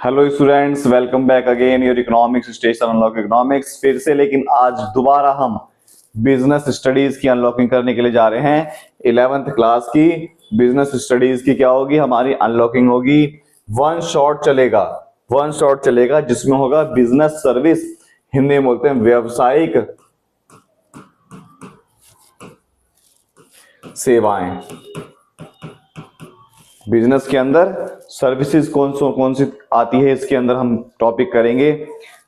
Hello students, welcome back again your economics station unlock economics फिर से। लेकिन आज दोबारा हम बिजनेस स्टडीज की अनलॉकिंग करने के लिए जा रहे हैं। 11th क्लास की बिजनेस स्टडीज की क्या होगी, हमारी अनलॉकिंग होगी। वन शॉट चलेगा जिसमें होगा बिजनेस सर्विस, हिंदी में बोलते हैं व्यवसायिक सेवाएं। बिजनेस के अंदर सर्विसेज कौन सी आती है, इसके अंदर हम टॉपिक करेंगे।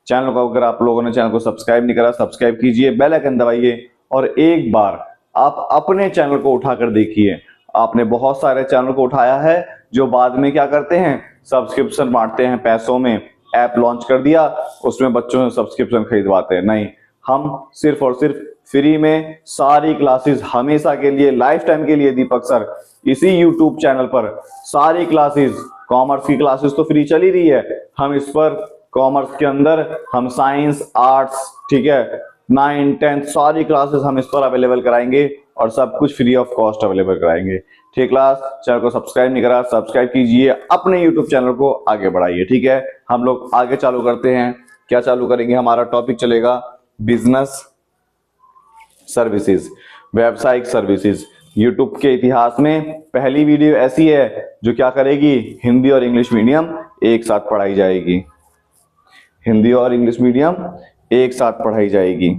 चैनल को अगर आप लोगों ने चैनल को सब्सक्राइब नहीं करा, सब्सक्राइब कीजिए, बेल आइकन दबाइए और एक बार आप अपने चैनल को उठाकर देखिए। आपने बहुत सारे चैनल को उठाया है जो बाद में क्या करते हैं, सब्सक्रिप्शन बांटते हैं पैसों में। ऐप लॉन्च कर दिया, उसमें बच्चों से सब्सक्रिप्शन खरीदवाते हैं। नहीं, हम सिर्फ और सिर्फ फ्री में सारी क्लासेस हमेशा के लिए, लाइफ टाइम के लिए दीपक सर इसी यूट्यूब चैनल पर सारी क्लासेस, कॉमर्स की क्लासेस तो फ्री चल ही रही है। हम इस पर कॉमर्स के अंदर हम साइंस, आर्ट्स, ठीक है, 9, 10 सारी क्लासेस हम इस पर अवेलेबल कराएंगे और सब कुछ फ्री ऑफ कॉस्ट अवेलेबल कराएंगे। ठीक क्लास, चैनल को सब्सक्राइब नहीं करा, सब्सक्राइब कीजिए, अपने यूट्यूब चैनल को आगे बढ़ाइए। ठीक है, हम लोग आगे चालू करते हैं। क्या चालू करेंगे, हमारा टॉपिक चलेगा बिजनेस सर्विसेज, व्यावसायिक सर्विसेज। यूट्यूब के इतिहास में पहली वीडियो ऐसी है जो क्या करेगी, हिंदी और इंग्लिश मीडियम एक साथ पढ़ाई जाएगी। हिंदी और इंग्लिश मीडियम एक साथ पढ़ाई जाएगी।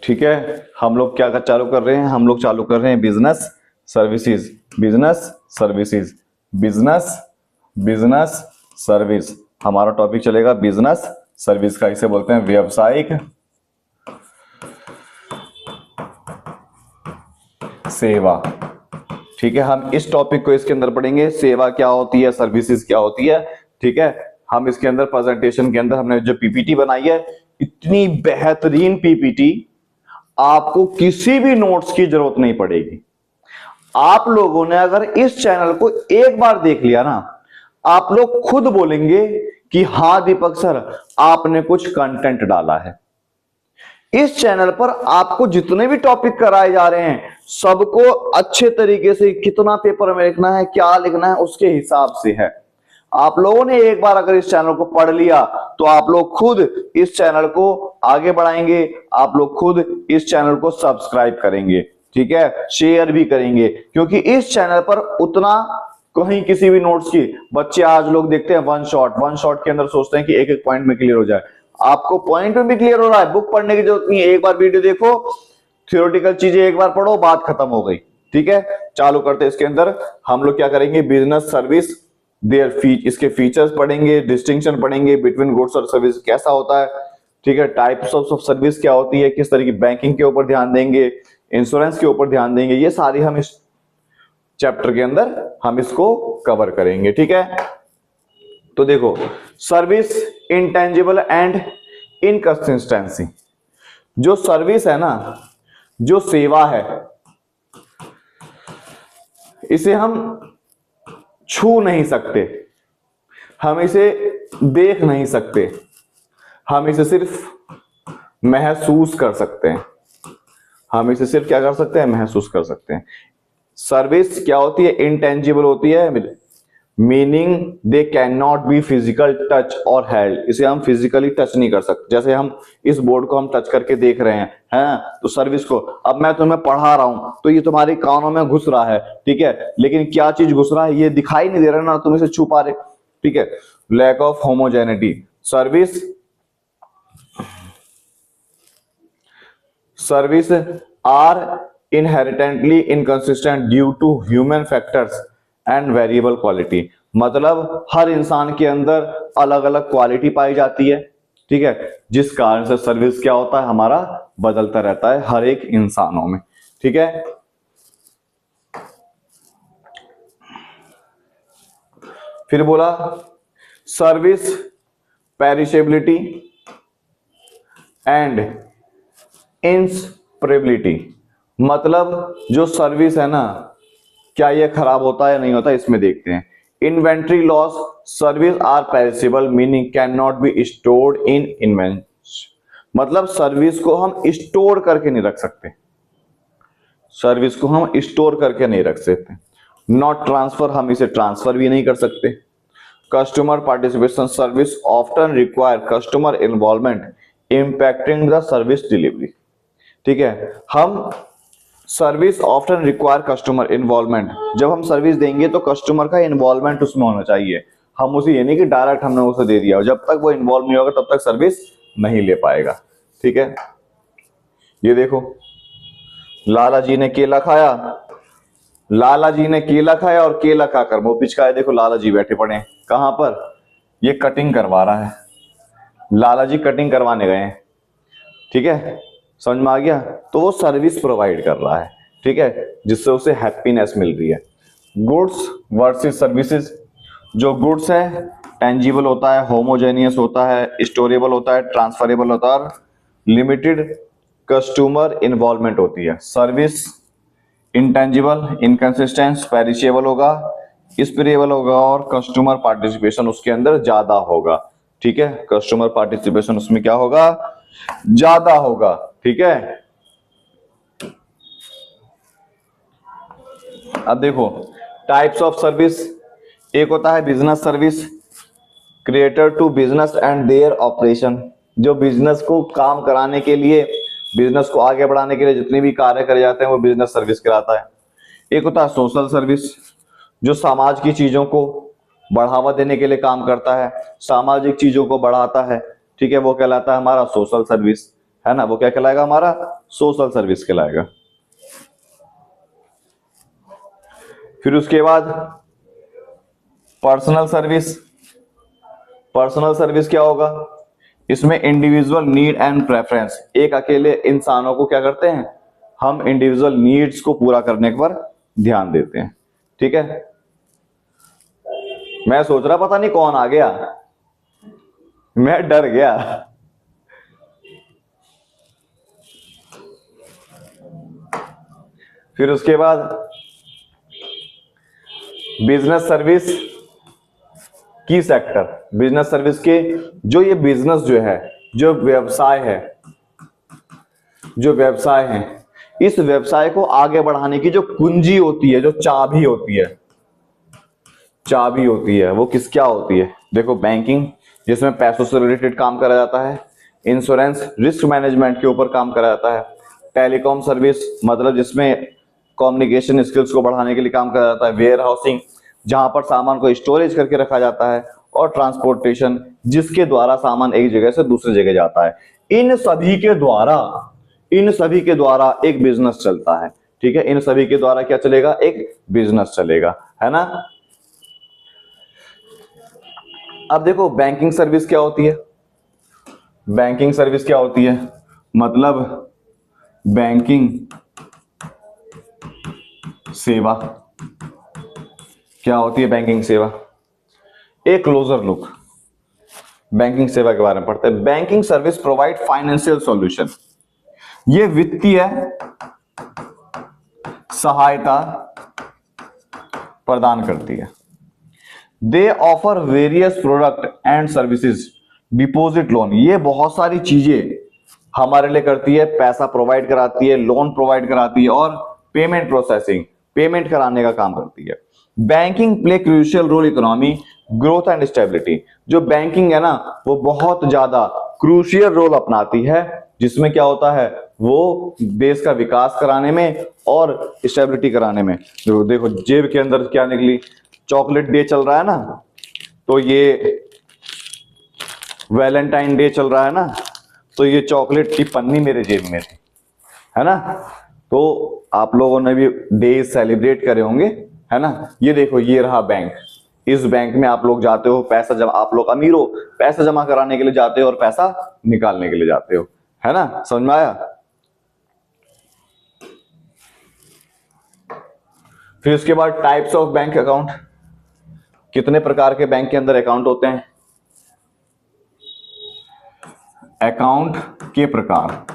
ठीक है, हम लोग क्या चालू कर रहे हैं, हम लोग चालू कर रहे हैं बिजनेस सर्विसेज। बिजनेस सर्विस हमारा टॉपिक चलेगा बिजनेस सर्विस का, इसे बोलते हैं व्यावसायिक सेवा। ठीक है, हम इस टॉपिक को इसके अंदर पढ़ेंगे, सेवा क्या होती है, सर्विसेज क्या होती है। ठीक है, हम इसके अंदर प्रेजेंटेशन के अंदर हमने जो पीपीटी बनाई है, इतनी बेहतरीन पीपीटी, आपको किसी भी नोट्स की जरूरत नहीं पड़ेगी। आप लोगों ने अगर इस चैनल को एक बार देख लिया ना, आप लोग खुद बोलेंगे कि हाँ दीपक सर आपने कुछ कंटेंट डाला है। इस चैनल पर आपको जितने भी टॉपिक कराए जा रहे हैं सबको अच्छे तरीके से कितना पेपर में लिखना है, क्या लिखना है, उसके हिसाब से है। आप लोगों ने एक बार अगर इस चैनल को पढ़ लिया तो आप लोग खुद इस चैनल को आगे बढ़ाएंगे, आप लोग खुद इस चैनल को सब्सक्राइब करेंगे। ठीक है, शेयर भी करेंगे, क्योंकि इस चैनल पर उतना कहीं किसी भी नोट्स की, बच्चे आज लोग देखते हैं वन शॉट के अंदर सोचते हैं कि एक एक पॉइंट में क्लियर हो जाए। आपको पॉइंट में भी क्लियर हो रहा है, बुक पढ़ने की जरूरत नहीं है। एक बार वीडियो देखो, थ्योरेटिकल चीजें एक बार पढ़ो, बात खत्म हो गई। ठीक है, चालू करते हैं। इसके अंदर हम लोग क्या करेंगे, बिजनेस सर्विस, इसके फीचर्स पढ़ेंगे, डिस्टिंक्शन पढ़ेंगे बिटवीन गुड्स और सर्विस कैसा होता है। ठीक है, टाइप्स ऑफ सर्विस क्या होती है, किस तरह की, बैंकिंग के ऊपर ध्यान देंगे, इंश्योरेंस के ऊपर ध्यान देंगे, ये सारी हम इस चैप्टर के अंदर हम इसको कवर करेंगे। ठीक है, तो देखो, सर्विस इंटेंजिबल एंड इनकंसिस्टेंसी। जो सर्विस है ना, जो सेवा है, इसे हम छू नहीं सकते, हम इसे देख नहीं सकते, हम इसे सिर्फ महसूस कर सकते हैं। हम इसे सिर्फ क्या कर सकते हैं, महसूस कर सकते हैं। सर्विस क्या होती है, इंटेंजिबल होती है, meaning they can not B physical touch और हेल्ड। इसे हम फिजिकली टच नहीं कर सकते। जैसे हम इस बोर्ड को हम टच करके देख रहे हैं तो सर्विस को, अब मैं तुम्हें पढ़ा रहा हूं तो ये तुम्हारे कानों में घुस रहा है। ठीक है, लेकिन क्या चीज घुस रहा है ये दिखाई नहीं दे रहा ना, तुम इसे छू पा रहे। ठीक है, lack of homogeneity. Service are inherently inconsistent due to human factors and variable quality. मतलब हर इंसान के अंदर अलग अलग क्वालिटी पाई जाती है। ठीक है, जिस कारण से सर्विस क्या होता है, हमारा बदलता रहता है हर एक इंसानों में। ठीक है, फिर बोला सर्विस पेरिशेबिलिटी एंड इंस्पेरेबिलिटी। मतलब जो सर्विस है ना, क्या ये खराब होता है या नहीं होता, इसमें देखते हैं। Inventory loss, service are perishable meaning can not be stored in inventory. मतलब सर्विस को हम स्टोर करके नहीं रख सकते, सर्विस को हम स्टोर करके नहीं रख सकते। नॉट ट्रांसफर, हम इसे ट्रांसफर भी नहीं कर सकते। Customer participation service often require customer involvement impacting the service delivery. ठीक है, हम service often require customer involvement, जब हम सर्विस देंगे तो कस्टमर का इन्वॉल्वमेंट उसमें होना चाहिए। हम उसे ये नहीं कि डायरेक्ट हमने उसे दे दिया, जब तक वो इन्वॉल्व नहीं होगा तब तक सर्विस नहीं ले पाएगा। ठीक है, ये देखो लाला जी ने केला खाया, लाला जी ने केला खाया और केला खाकर मुंह पिचकाया। देखो लाला जी बैठे पड़े हैं कहां पर, ये कटिंग करवा रहा है, लाला जी कटिंग करवाने गए हैं। ठीक है, समझ में आ गया। तो वो सर्विस प्रोवाइड कर रहा है, ठीक है, जिससे उसे हैप्पीनेस मिल रही है। गुड्स वर्सेस सर्विसेज, जो गुड्स है टेंजिबल होता है, होमोजेनियस होता है, स्टोरेबल होता है, ट्रांसफरेबल होता है और लिमिटेड कस्टमर इन्वॉल्वमेंट होती है। सर्विस इंटेंजिबल, इनकंसिस्टेंट, पेरिशेबल होगा, स्पिरेबल होगा और कस्टमर पार्टिसिपेशन उसके अंदर ज्यादा होगा। ठीक है, कस्टमर पार्टिसिपेशन उसमें क्या होगा, ज्यादा होगा। ठीक है, अब देखो टाइप्स ऑफ सर्विस, एक होता है business service creator to business and their operation, जो बिजनेस को काम कराने के लिए, बिजनेस को आगे बढ़ाने के लिए जितने भी कार्य करे जाते हैं वो बिजनेस सर्विस कहलाता है। एक होता है सोशल सर्विस, जो समाज की चीजों को बढ़ावा देने के लिए काम करता है, सामाजिक चीजों को बढ़ाता है। ठीक है, वो कहलाता है हमारा सोशल सर्विस, है ना, वो क्या कहलाएगा, हमारा सोशल सर्विस कहलाएगा। फिर उसके बाद पर्सनल सर्विस, पर्सनल सर्विस क्या होगा, इसमें इंडिविजुअल नीड एंड प्रेफरेंस, एक अकेले इंसानों को क्या करते हैं, हम इंडिविजुअल नीड्स को पूरा करने पर ध्यान देते हैं। ठीक है, मैं सोच रहा पता नहीं कौन आ गया, मैं डर गया। फिर उसके बाद बिजनेस सर्विस की सेक्टर, बिजनेस सर्विस के जो ये बिजनेस जो है, जो व्यवसाय है, जो व्यवसाय है, इस व्यवसाय को आगे बढ़ाने की जो कुंजी होती है, जो चाबी होती है, चाबी होती है, वो किस क्या होती है। देखो बैंकिंग, जिसमें पैसों से रिलेटेड काम करा जाता है, इंश्योरेंस रिस्क मैनेजमेंट के ऊपर काम करा जाता है, टेलीकॉम सर्विस मतलब जिसमें कम्युनिकेशन स्किल्स को बढ़ाने के लिए काम करा जाता है, वेयर हाउसिंग जहां पर सामान को स्टोरेज करके रखा जाता है, और ट्रांसपोर्टेशन जिसके द्वारा सामान एक जगह से दूसरी जगह जाता है। इन सभी के द्वारा एक बिजनेस चलता है। ठीक है, इन सभी के द्वारा क्या चलेगा, एक बिजनेस चलेगा, है ना। अब देखो बैंकिंग सर्विस क्या होती है, बैंकिंग सर्विस क्या होती है, मतलब बैंकिंग सेवा क्या होती है, बैंकिंग सेवा। एक क्लोजर लुक बैंकिंग सेवा के बारे में पढ़ते हैं। Banking service provide financial solution, ये वित्तीय सहायता प्रदान करती है। दे offer various product and services, deposit loan, ये बहुत सारी चीजें हमारे लिए करती है, पैसा प्रोवाइड कराती है, लोन प्रोवाइड कराती है और पेमेंट प्रोसेसिंग, पेमेंट कराने का काम करती है। Banking play crucial role economy growth and stability, जो बैंकिंग है ना वो बहुत ज्यादा क्रूशियल रोल अपनाती है, जिसमें क्या होता है, वो देश का विकास कराने में और स्टेबिलिटी कराने में। देखो जेब के अंदर क्या निकली, चॉकलेट डे चल रहा है ना, तो ये वैलेंटाइन डे चल रहा है ना, तो ये चॉकलेट की पन्नी मेरे जेब में थी, है ना। तो आप लोगों ने भी डे सेलिब्रेट करे होंगे, है ना। ये देखो ये रहा बैंक, इस बैंक में आप लोग जाते हो पैसा जमा, आप लोग अमीर हो, पैसा जमा कराने के लिए जाते हो और पैसा निकालने के लिए जाते हो, है ना, समझ में आया। फिर उसके बाद टाइप्स ऑफ बैंक अकाउंट, कितने प्रकार के बैंक के अंदर अकाउंट होते हैं। अकाउंट के प्रकार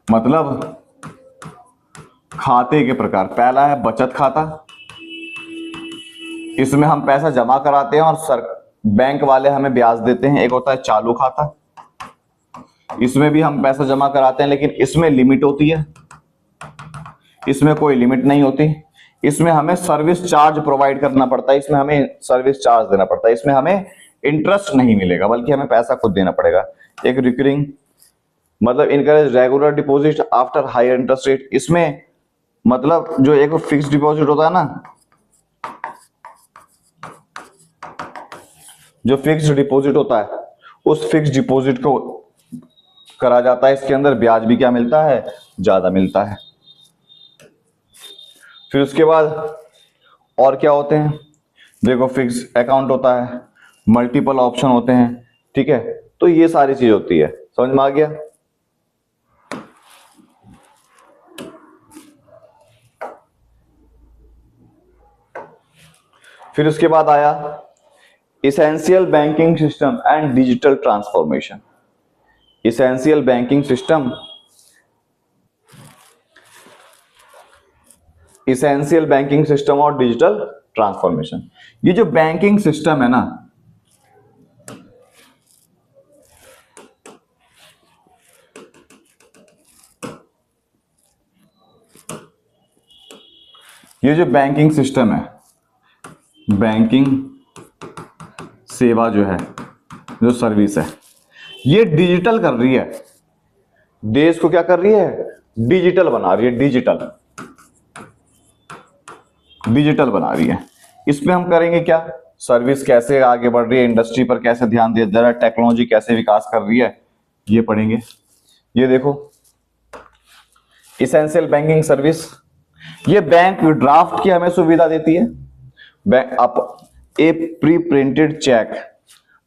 मतलब खाते के प्रकार। पहला है बचत खाता, इसमें हम पैसा जमा कराते हैं और बैंक वाले हमें ब्याज देते हैं। एक होता है चालू खाता, इसमें भी हम पैसा जमा कराते हैं लेकिन इसमें लिमिट होती है, इसमें कोई लिमिट नहीं होती। इसमें हमें सर्विस चार्ज प्रोवाइड करना पड़ता है, इसमें हमें सर्विस चार्ज देना पड़ता है, इसमें हमें इंटरेस्ट नहीं मिलेगा बल्कि हमें पैसा खुद देना पड़ेगा। एक रिकरिंग मतलब encourage regular deposit after higher interest rate, इसमें मतलब जो एक फिक्स डिपॉजिट होता है ना, जो फिक्स डिपॉजिट होता है उस फिक्स डिपॉजिट को करा जाता है, इसके अंदर ब्याज भी क्या मिलता है, ज्यादा मिलता है। फिर उसके बाद और क्या होते हैं, देखो फिक्स अकाउंट होता है, मल्टीपल ऑप्शन होते हैं, ठीक है, तो ये सारी चीज होती है, समझ में आ गया। फिर उसके बाद आया essential banking system and digital transformation. Essential banking system, essential banking system और डिजिटल ट्रांसफॉर्मेशन। ये जो बैंकिंग सिस्टम है ना, ये जो बैंकिंग सिस्टम है, बैंकिंग सेवा जो है, जो सर्विस है, ये डिजिटल कर रही है, देश को क्या कर रही है, डिजिटल बना रही है, डिजिटल बना रही है। इसमें हम करेंगे क्या, सर्विस कैसे आगे बढ़ रही है, इंडस्ट्री पर कैसे ध्यान दिया जा रहा है, टेक्नोलॉजी कैसे विकास कर रही है, ये पढ़ेंगे। ये देखो इसेंशियल बैंकिंग सर्विस, ये बैंक ड्राफ्ट की हमें सुविधा देती है। बैंक आप ए प्री प्रिंटेड चेक,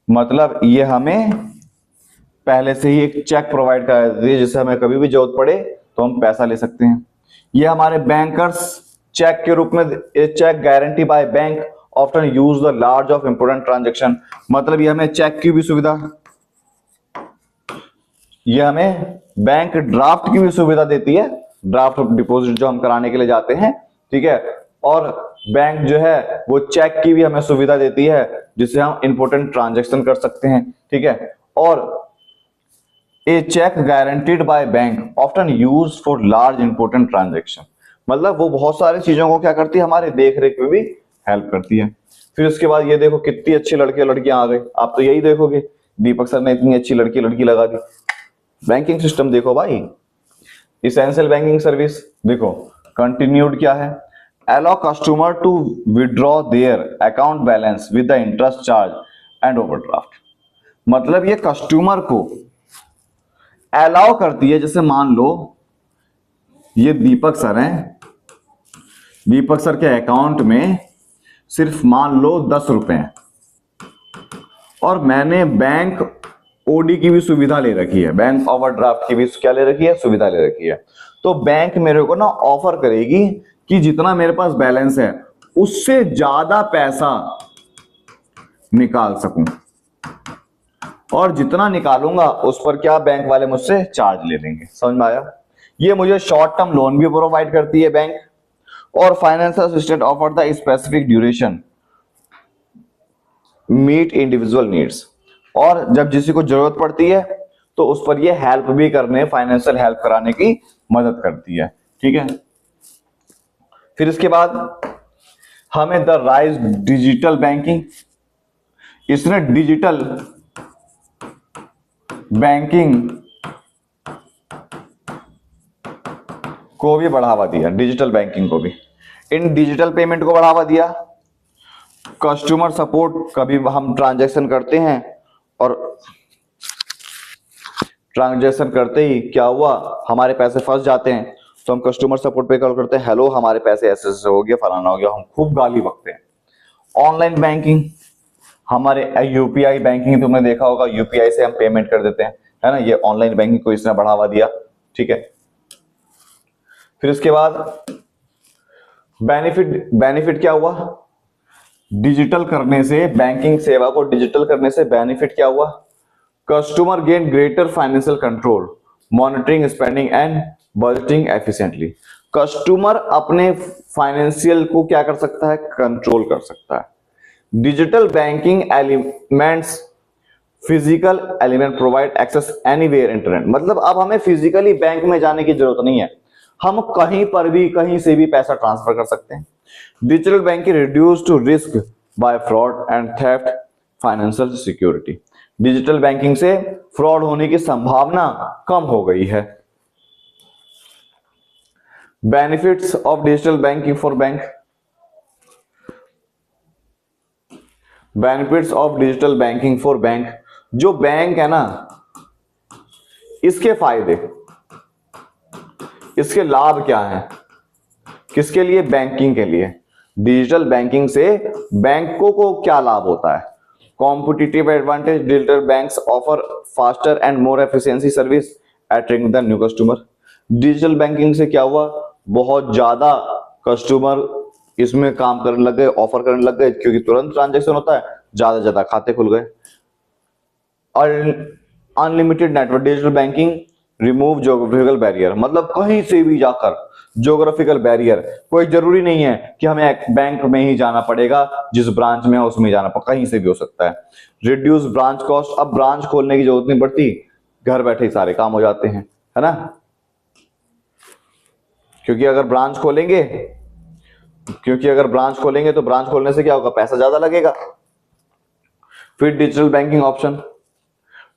मतलब ये हमें पहले से ही एक चेक प्रोवाइड करा देती है, जिससे हमें कभी भी जरूरत पड़े तो हम पैसा ले सकते हैं। ये हमारे बैंकर्स चेक के रूप में, cheque guarantee by bank often use the large of important transaction, मतलब ये हमें चेक की भी सुविधा, ये हमें बैंक ड्राफ्ट की भी सुविधा देती है, ड्राफ्ट डिपॉजिट जो हम कराने के लिए जाते हैं, ठीक है, और बैंक जो है वो चेक की भी हमें सुविधा देती है, जिससे हम इंपोर्टेंट ट्रांजैक्शन कर सकते हैं, ठीक है। और a cheque guaranteed by bank often use for large important transaction, मतलब वो बहुत सारी चीजों को क्या करती है, हमारे देख रेख में भी हेल्प करती है। फिर उसके बाद ये देखो कितनी अच्छी लड़के लड़कियां आ गए, आप तो यही देखोगे, दीपक सर ने इतनी अच्छी लड़की लगा दी। बैंकिंग सिस्टम देखो भाई, इसेंशियल बैंकिंग सर्विस देखो, कंटिन्यूड क्या है, allow customer to withdraw their account balance with the interest charge and overdraft, मतलब ये कस्टमर को अलाउ करती है। जैसे मान लो ये दीपक सर हैं, दीपक सर के अकाउंट में सिर्फ मान लो 10 रुपए हैं, और मैंने बैंक ओडी की भी सुविधा ले रखी है, बैंक ओवरड्राफ्ट की भी क्या ले रखी है, सुविधा ले रखी है। तो बैंक मेरे को ना ऑफर करेगी कि जितना मेरे पास बैलेंस है उससे ज्यादा पैसा निकाल सकूं, और जितना निकालूंगा उस पर क्या बैंक वाले मुझसे चार्ज ले लेंगे, समझ में आया। ये मुझे शॉर्ट टर्म लोन भी प्रोवाइड करती है बैंक, और financial assistant offer the specific duration meet individual needs, और जब किसी को जरूरत पड़ती है तो उस पर ये हेल्प भी करने, फाइनेंशियल हेल्प कराने की मदद करती है, ठीक है। फिर इसके बाद हमें द राइज डिजिटल बैंकिंग, इसने डिजिटल बैंकिंग को भी बढ़ावा दिया, डिजिटल बैंकिंग को भी, इन डिजिटल पेमेंट को बढ़ावा दिया। कस्टमर सपोर्ट, कभी हम ट्रांजैक्शन करते हैं और ट्रांजैक्शन करते ही क्या हुआ, हमारे पैसे फंस जाते हैं, तो हम कस्टमर सपोर्ट पे कॉल करते हैं, हेलो हमारे पैसे ऐसे ऐसे हो गया, फलाना हो गया, हम खूब गाली बकते हैं। ऑनलाइन बैंकिंग, हमारे यूपीआई बैंकिंग तुमने देखा होगा, यूपीआई से हम पेमेंट कर देते हैं, है ना, ये ऑनलाइन बैंकिंग को इसने बढ़ावा दिया, ठीक है। फिर इसके बाद बेनिफिट क्या हुआ, डिजिटल करने से, बैंकिंग सेवा को डिजिटल करने से बेनिफिट क्या हुआ, customer gain greater financial control, monitoring spending and budgeting efficiently. Customer अपने फाइनेंशियल को क्या कर सकता है, कंट्रोल कर सकता है। Digital banking elements physical element provide access anywhere internet, मतलब अब हमें फिजिकली बैंक में जाने की जरूरत नहीं है, हम कहीं पर भी कहीं से भी पैसा ट्रांसफर कर सकते हैं। Digital banking reduce to risk by fraud and theft financial security. Digital banking से फ्रॉड होने की संभावना कम हो गई है। Benefits of digital banking for bank. Benefits of digital banking for bank, जो बैंक है ना, इसके फायदे, इसके लाभ क्या हैं, किसके लिए? बैंकिंग के लिए। डिजिटल बैंकिंग से बैंकों को क्या लाभ होता है? Competitive advantage, digital banks offer faster and more efficiency service attracting the new customer. Digital banking से क्या हुआ? बहुत ज्यादा कस्टमर इसमें काम करने लग गए, ऑफर करने लग गए, क्योंकि तुरंत ट्रांजैक्शन होता है, ज्यादा ज्यादा खाते खुल गए। और unlimited network, digital banking remove geographical barrier, मतलब कहीं से भी जाकर ज्योग्राफिकल बैरियर, कोई जरूरी नहीं है कि हमें एक बैंक में ही जाना पड़ेगा, जिस ब्रांच में है उसमें जाना पड़ेगा, कहीं से भी हो सकता है। रिड्यूस ब्रांच कॉस्ट, अब ब्रांच खोलने की जरूरत नहीं पड़ती, घर बैठे ही सारे काम हो जाते हैं, है ना। क्योंकि अगर ब्रांच खोलेंगे तो ब्रांच खोलने से क्या होगा? पैसा ज्यादा लगेगा। फिर digital banking option,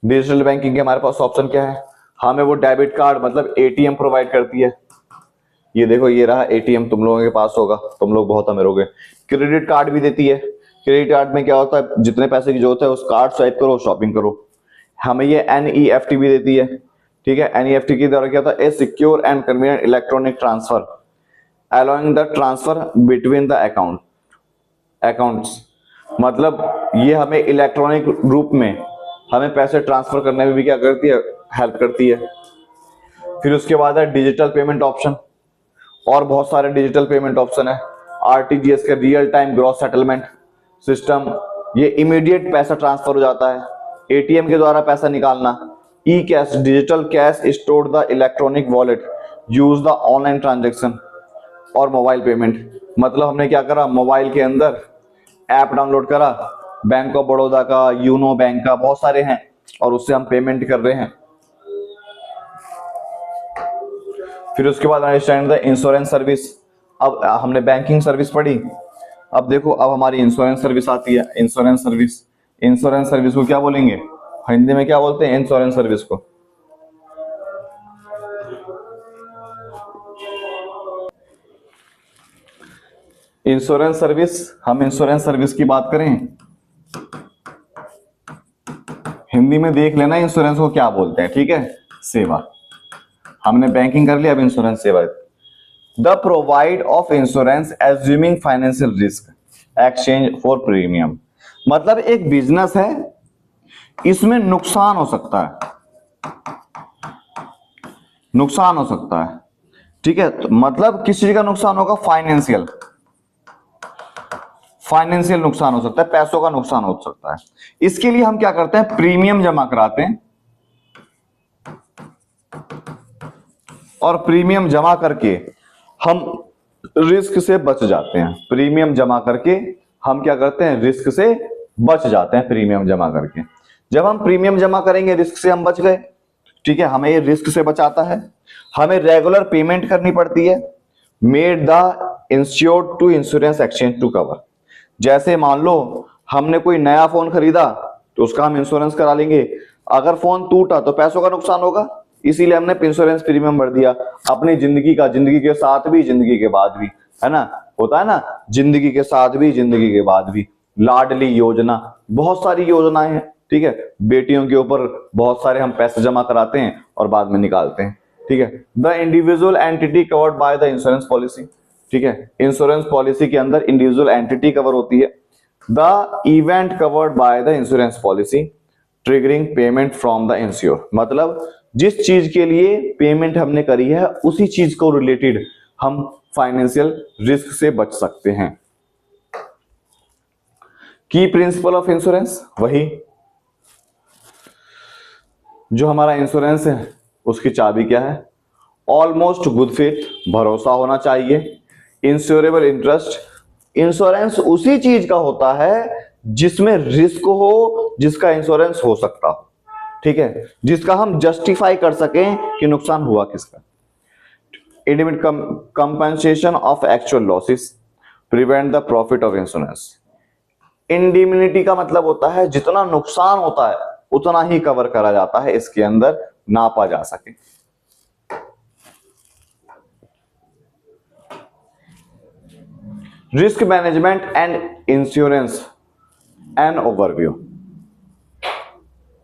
digital banking के हमारे पास ऑप्शन क्या है? हमें वो डेबिट कार्ड मतलब एटीएम प्रोवाइड करती है। ये देखो, ये रहा एटीएम, तुम लोगों के पास होगा, तुम लोग बहुत अमीर हो गए। क्रेडिट कार्ड भी देती है। क्रेडिट कार्ड में क्या होता है? जितने पैसे की जरूरत है उस कार्ड स्वाइप करो, शॉपिंग करो। हमें ये एनईएफटी भी देती है, ठीक है। एनईएफटी के द्वारा क्या होता है? ए secure and convenient electronic transfer allowing the transfer between the accounts, मतलब ये हमें इलेक्ट्रॉनिक रूप में हमें पैसे ट्रांसफर करने में भी क्या करती है? हेल्प करती है। फिर उसके बाद है डिजिटल पेमेंट ऑप्शन, और बहुत सारे डिजिटल पेमेंट ऑप्शन है। आरटीजीएस का real time gross settlement system, ये इमीडिएट पैसा ट्रांसफर हो जाता है। एटीएम के द्वारा पैसा निकालना। E cash, digital cash stored the electronic wallet, use the online transaction. और मोबाइल पेमेंट, मतलब हमने क्या करा? मोबाइल के अंदर ऐप डाउनलोड करा, बैंक ऑफ बड़ौदा का, यूनो बैंक का, बहुत सारे हैं, और उससे हम पेमेंट कर रहे हैं। फिर उसके बाद अंडरस्टैंड द इंश्योरेंस सर्विस। अब हमने बैंकिंग सर्विस पढ़ी, अब देखो अब हमारी इंश्योरेंस सर्विस आती है। इंश्योरेंस सर्विस को क्या बोलेंगे? हिंदी में क्या बोलते हैं इंश्योरेंस सर्विस को? इंश्योरेंस सर्विस की बात करें, हिंदी में देख लेना इंश्योरेंस को क्या बोलते हैं, ठीक है। सेवा, हमने बैंकिंग कर लिया, अब इंश्योरेंस सेवा। The provide of insurance assuming financial risk exchange for premium, मतलब एक बिजनेस है, इसमें नुकसान हो सकता है, ठीक है। तो मतलब किस चीज का नुकसान होगा? फाइनेंशियल नुकसान हो सकता है, पैसों का नुकसान हो सकता है। इसके लिए हम क्या करते हैं? प्रीमियम जमा कराते हैं, और प्रीमियम जमा करके हम रिस्क से बच जाते हैं। प्रीमियम जमा करके हम क्या करते हैं? रिस्क से बच जाते हैं, प्रीमियम जमा करके। जब हम प्रीमियम जमा करेंगे, रिस्क से हम बच गए, ठीक है। हमें ये रिस्क से बचाता है। हमें रेगुलर पेमेंट करनी पड़ती है। Made the insured to insurance exchange to cover, जैसे मान लो हमने कोई नया फोन खरीदा तो उसका हम इंश्योरेंस करा लेंगे। अगर फोन टूटा तो पैसों का नुकसान होगा, इसीलिए हमने इंश्योरेंस प्रीमियम भर दिया। अपनी जिंदगी का, जिंदगी के साथ भी, जिंदगी के बाद भी, है ना, होता है ना, जिंदगी के साथ भी, जिंदगी के बाद भी। लाडली योजना, बहुत सारी योजनाएं हैं, ठीक है। बेटियों के ऊपर बहुत सारे हम पैसे जमा कराते हैं और बाद में निकालते हैं, ठीक है। The individual entity covered by the insurance policy, ठीक है। इंश्योरेंस पॉलिसी के अंदर इंडिविजुअल एंटिटी कवर होती है। The event covered by the insurance policy triggering payment from the ensure, मतलब जिस चीज के लिए पेमेंट हमने करी है उसी चीज को रिलेटेड हम फाइनेंशियल रिस्क से बच सकते हैं। की प्रिंसिपल ऑफ इंश्योरेंस, वही जो हमारा इंश्योरेंस है उसकी चाबी क्या है? ऑलमोस्ट गुड फेथ, भरोसा होना चाहिए। इंश्योरेबल इंटरेस्ट, इंश्योरेंस उसी चीज का होता है जिसमें रिस्क हो, जिसका इंश्योरेंस हो सकता हो, ठीक है, जिसका हम जस्टिफाई कर सकें कि नुकसान हुआ किसका। Independent compensation of actual losses, prevent the profit of insurance. Indemnity का मतलब होता है जितना नुकसान होता है उतना ही कवर करा जाता है, इसके अंदर नापा जा सके। Risk management and insurance an overview.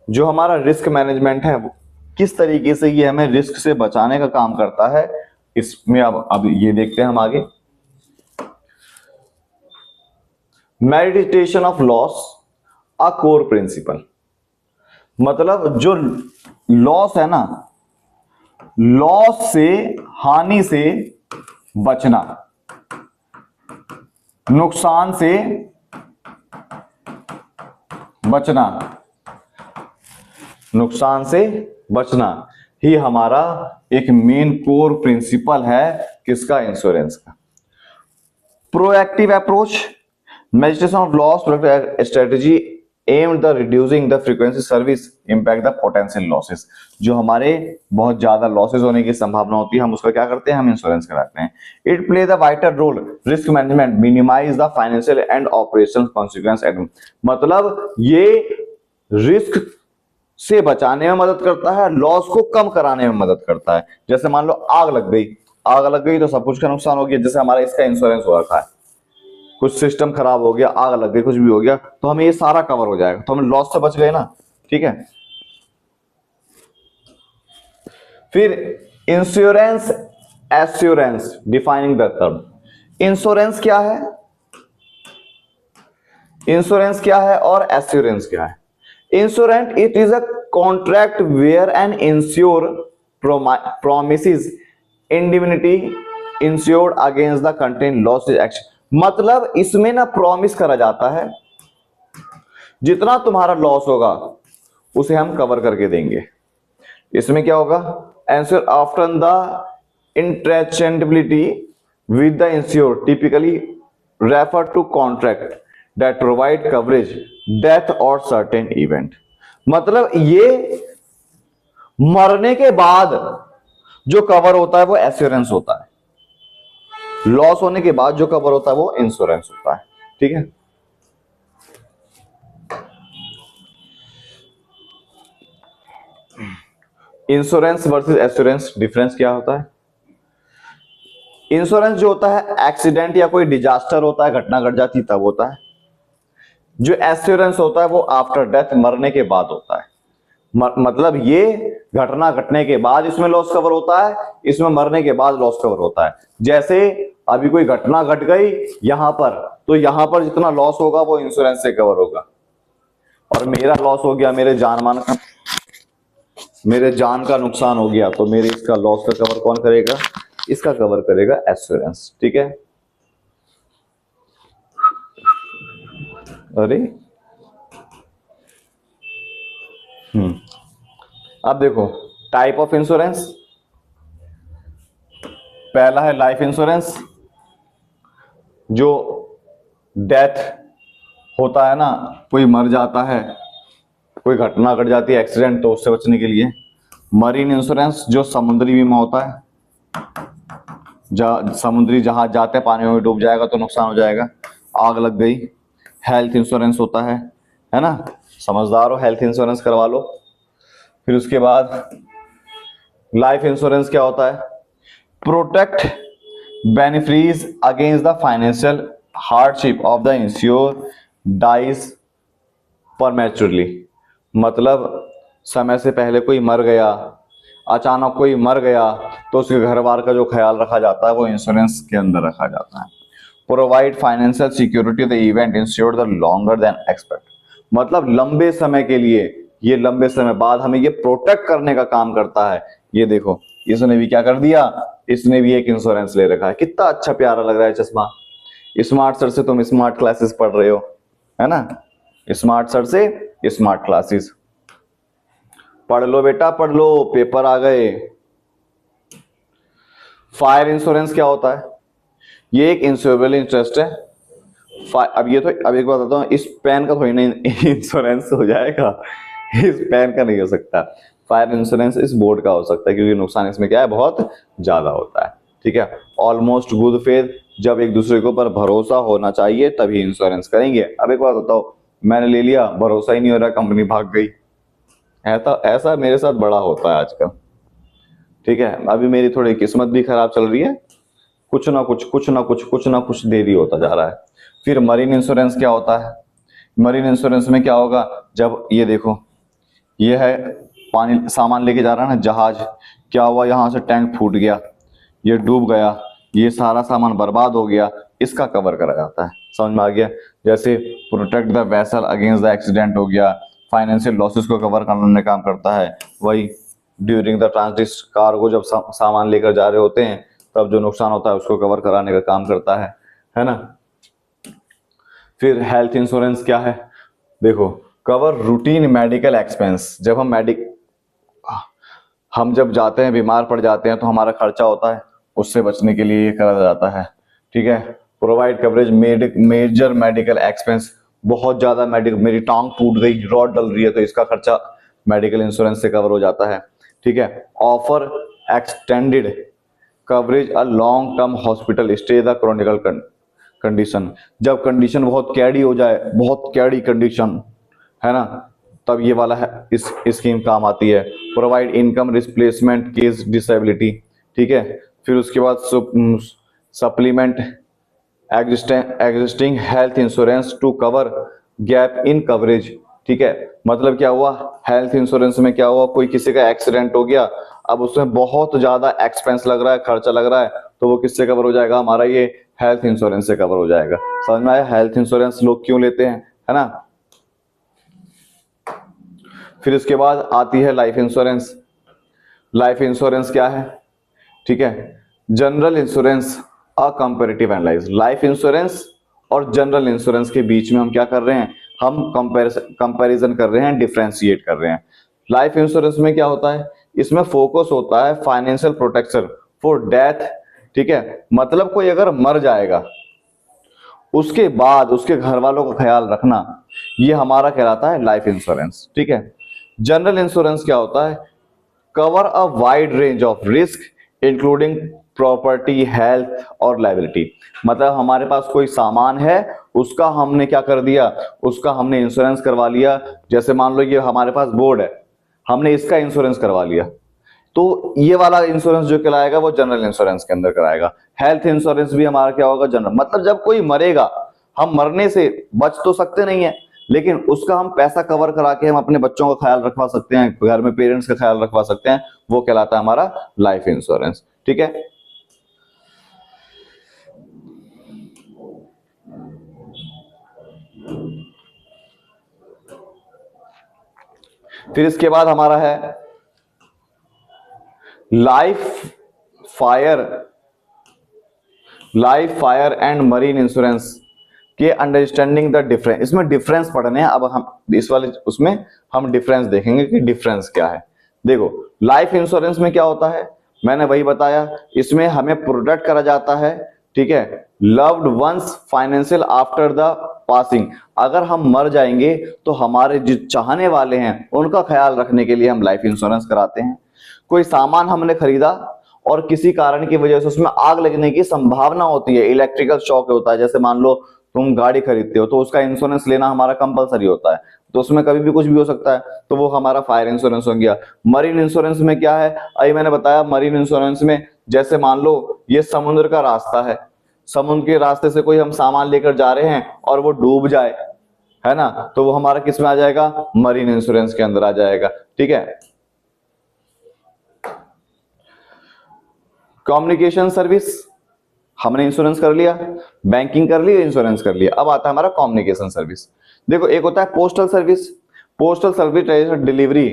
जो हमारा रिस्क मैनेजमेंट है वो किस तरीके से ये हमें रिस्क से बचाने का काम करता है, इसमें अब ये देखते हैं हम आगे। Meditation of loss a core principle, मतलब जो लॉस है ना, लॉस से, हानि से बचना, नुकसान से बचना, नुकसान से बचना ही हमारा एक मेन कोर प्रिंसिपल है किसका, इंश्योरेंस का। Proactive approach, meditation of loss strategy aimed the reducing the frequency service impact the potential losses. जो हमारे बहुत ज्यादा लॉसेस होने की संभावना होती है, हम उसका क्या करते हैं, हम इंश्योरेंस कराते हैं। It play the vital role risk management minimise the financial and operational consequence. मतलब ये रिस्क से बचाने में मदद करता है, लॉस को कम कराने में मदद करता है। जैसे मान लो आग लग गई तो सब कुछ का नुकसान हो गया, जैसे हमारा इसका इंश्योरेंस हो रखा है, कुछ सिस्टम खराब हो गया, आग लग गई, कुछ भी हो गया, तो हमें ये सारा कवर हो जाएगा, तो हम लॉस से बच गए ना, ठीक है। फिर insurance assurance, defining the term. Insurance क्या है, इंश्योरेंस क्या है और एश्योरेंस क्या है। Insurance it is a contract where an insurer promises indemnity insured against the contingent loss action. मतलब इसमें ना प्रॉमिस करा जाता है जितना तुम्हारा लॉस होगा उसे हम कवर करके देंगे। इसमें क्या होगा, assure after the interchangeability with the insurer typically refer to contract that provide coverage death और सर्टेन इवेंट। मतलब ये मरने के बाद जो कवर होता है वो एश्योरेंस होता है, लॉस होने के बाद जो कवर होता है वो इंश्योरेंस होता है, ठीक है। इंश्योरेंस वर्सेस एश्योरेंस डिफरेंस क्या होता है। इंश्योरेंस जो होता है एक्सीडेंट या कोई डिजास्टर होता है, घटना घट जाती तब होता है। जो एश्योरेंस होता है वो आफ्टर डेथ, मरने के बाद होता है। मतलब ये घटना घटने के बाद इसमें लॉस कवर होता है, इसमें मरने के बाद लॉस कवर होता है। जैसे अभी कोई घटना घट गई यहां पर, तो यहां पर जितना लॉस होगा वो इंश्योरेंस से कवर होगा। और मेरा लॉस हो गया, मेरे जान का नुकसान हो गया, तो मेरे इसका लॉस का कवर कौन करेगा, इसका कवर करेगा एश्योरेंस, ठीक है। अरे अब देखो टाइप ऑफ इंश्योरेंस। पहला है लाइफ इंश्योरेंस, जो डेथ होता है ना, कोई मर जाता है, कोई घटना घट जाती है एक्सीडेंट, तो उससे बचने के लिए। मरीन इंश्योरेंस जो समुद्री बीमा होता है, समुद्री जहाज जाते हैं पानी में डूब जाएगा तो नुकसान हो जाएगा, आग लग गई। हेल्थ इंश्योरेंस होता है ना, समझदार हो हेल्थ इंश्योरेंस करवा लो। फिर उसके बाद लाइफ इंश्योरेंस क्या होता है, protect beneficiaries against the financial hardship of the insured dies prematurely. मतलब समय से पहले कोई मर गया, अचानक कोई मर गया, तो उसके घर बार का जो ख्याल रखा जाता है वो इंश्योरेंस के अंदर रखा जाता है। Provide financial security the event insured the longer than expect. मतलब लंबे समय के लिए, ये लंबे समय बाद हमें ये प्रोटेक्ट करने का काम करता है। ये देखो इसने भी क्या कर दिया, इसने भी एक इंश्योरेंस ले रखा है। कितना अच्छा प्यारा लग रहा है चश्मा। स्मार्ट सर से तुम स्मार्ट क्लासेस पढ़ रहे हो, है ना, स्मार्ट सर से स्मार्ट क्लासेस पढ़ लो बेटा, पढ़ लो, पेपर आ गए। फायर इंश्योरेंस क्या होता है, ये एक इंश्योरेबल इंटरेस्ट है। अब एक बात बताता हूँ, इस पेन का थोड़ी नहीं इंश्योरेंस हो जाएगा, इस पेन का नहीं हो सकता। फायर इंश्योरेंस इस बोर्ड का हो सकता है, क्योंकि नुकसान इसमें क्या है, बहुत ज्यादा होता है, ठीक है। ऑलमोस्ट गुड फेथ जब एक दूसरे के ऊपर भरोसा होना चाहिए तभी इंश्योरेंस करेंगे। अब एक बात बताओ, मैंने ले लिया, भरोसा ही नहीं हो रहा, कंपनी भाग गई, ऐसा ऐसा मेरे साथ बड़ा होता है आजकल। ठीक है, अभी मेरी थोड़ी किस्मत भी खराब चल रही है, कुछ ना कुछ देरी होता जा रहा है। फिर मरीन इंश्योरेंस क्या होता है? मरीन इंश्योरेंस में क्या होगा, जब ये देखो, ये है पानी, सामान लेके जा रहा है ना जहाज, क्या हुआ, यहाँ से टैंक फूट गया, ये डूब गया, ये सारा सामान बर्बाद हो गया, इसका कवर करा जाता है। समझ में आ गया? जैसे protect the vessel against the accident हो गया, फाइनेंशियल लॉसेस को कवर करने में काम करता है। वही ड्यूरिंग द ट्रांजिट कार्गो, जब सामान लेकर जा रहे होते हैं तब जो नुकसान होता है उसको कवर कराने का काम करता है ना। फिर हेल्थ इंश्योरेंस क्या है? देखो, कवर रूटीन मेडिकल एक्सपेंस, जब हम जब जाते हैं, बीमार पड़ जाते हैं तो हमारा खर्चा होता है, उससे बचने के लिए ये करा जाता है। ठीक है, provide coverage major medical expense, बहुत ज्यादा मेरी टांग टूट गई, रॉड डल रही है, तो इसका खर्चा मेडिकल इंश्योरेंस से कवर हो जाता है। ठीक है, offer extended coverage a long term hospital stay the chronicle condition, जब कंडीशन बहुत कैडी हो जाए, बहुत कैडी कंडीशन है ना, तब ये वाला है इस स्कीम काम आती है। Provide income replacement case disability. ठीक है, फिर उसके बाद supplement existing health insurance to cover gap in coverage. ठीक है, मतलब क्या हुआ, हेल्थ इंश्योरेंस में क्या हुआ, कोई किसी का एक्सीडेंट हो गया, अब उसमें बहुत ज्यादा एक्सपेंस लग रहा है, खर्चा लग रहा है, तो वो किससे कवर हो जाएगा, हमारा ये हेल्थ इंश्योरेंस से कवर हो जाएगा। समझ में आया हेल्थ इंश्योरेंस लोग क्यों लेते हैं, है ना। फिर इसके बाद आती है लाइफ इंश्योरेंस। लाइफ इंश्योरेंस क्या है? ठीक है, जनरल इंश्योरेंस अ कंपैरेटिव एनालाइज। लाइफ इंश्योरेंस और जनरल इंश्योरेंस के बीच में हम क्या कर रहे हैं, हम कंपैरिजन कर रहे हैं, डिफरेंशिएट कर रहे हैं। लाइफ इंश्योरेंस में क्या होता है, इसमें फोकस होता है फाइनेंशियल प्रोटेक्शन फॉर डेथ। ठीक है, मतलब कोई अगर मर जाएगा उसके बाद उसके घर वालों का ख्याल रखना, ये हमारा कहलाता है लाइफ इंश्योरेंस। ठीक है, जनरल इंश्योरेंस क्या होता है, cover a wide range of risk including property, health और लायबिलिटी। मतलब हमारे पास कोई सामान है, उसका हमने क्या कर दिया, उसका हमने इंश्योरेंस करवा लिया। जैसे मान लो ये हमारे पास बोर्ड है, हमने इसका इंश्योरेंस करवा लिया, तो ये वाला इंश्योरेंस जो कहलाएगा वो जनरल इंश्योरेंस के अंदर कराएगा। हेल्थ इंश्योरेंस भी हमारा क्या होगा, जनरल। मतलब जब कोई मरेगा, हम मरने से बच तो सकते नहीं है, लेकिन उसका हम पैसा कवर करा के हम अपने बच्चों का ख्याल रखवा सकते हैं, घर में पेरेंट्स का ख्याल रखवा सकते हैं, वो कहलाता है हमारा लाइफ इंश्योरेंस। ठीक है, फिर इसके बाद हमारा है life fire and marine insurance के अंडरस्टैंडिंग द डिफरेंस। इसमें डिफरेंस पढ़ने हैं, अब हम इस वाले उसमें हम डिफरेंस देखेंगे कि डिफरेंस क्या है। देखो, लाइफ इंश्योरेंस में क्या होता है, मैंने वही बताया, इसमें हमें प्रोटेक्ट करा जाता है। ठीक है, loved ones financial after the passing, अगर हम मर जाएंगे तो हमारे जो चाहने वाले हैं उनका ख्याल रखने के लिए हम लाइफ इंश्योरेंस कराते हैं। कोई सामान हमने खरीदा और किसी कारण की वजह से उसमें आग लगने की संभावना होती है, इलेक्ट्रिकल शॉक होता है, जैसे मान लो तुम गाड़ी खरीदते हो तो उसका इंश्योरेंस लेना हमारा कंपलसरी होता है, तो उसमें कभी भी कुछ भी हो सकता है, तो वो हमारा फायर इंश्योरेंस हो गया। मरीन इंश्योरेंस में क्या है, अभी मैंने बताया, मरीन इंश्योरेंस में जैसे मान लो ये समुद्र का रास्ता है, समुद्र के रास्ते से कोई हम सामान लेकर जा रहे हैं और वो डूब जाए, है ना, तो वो हमारा किस में आ जाएगा, मरीन इंश्योरेंस के अंदर आ जाएगा। ठीक है, कम्युनिकेशन सर्विस हमने इंश्योरेंस कर लिया, बैंकिंग कर ली, इंश्योरेंस कर लिया, अब आता है हमारा कम्युनिकेशन सर्विस। देखो, एक होता है postal service. Postal service delivery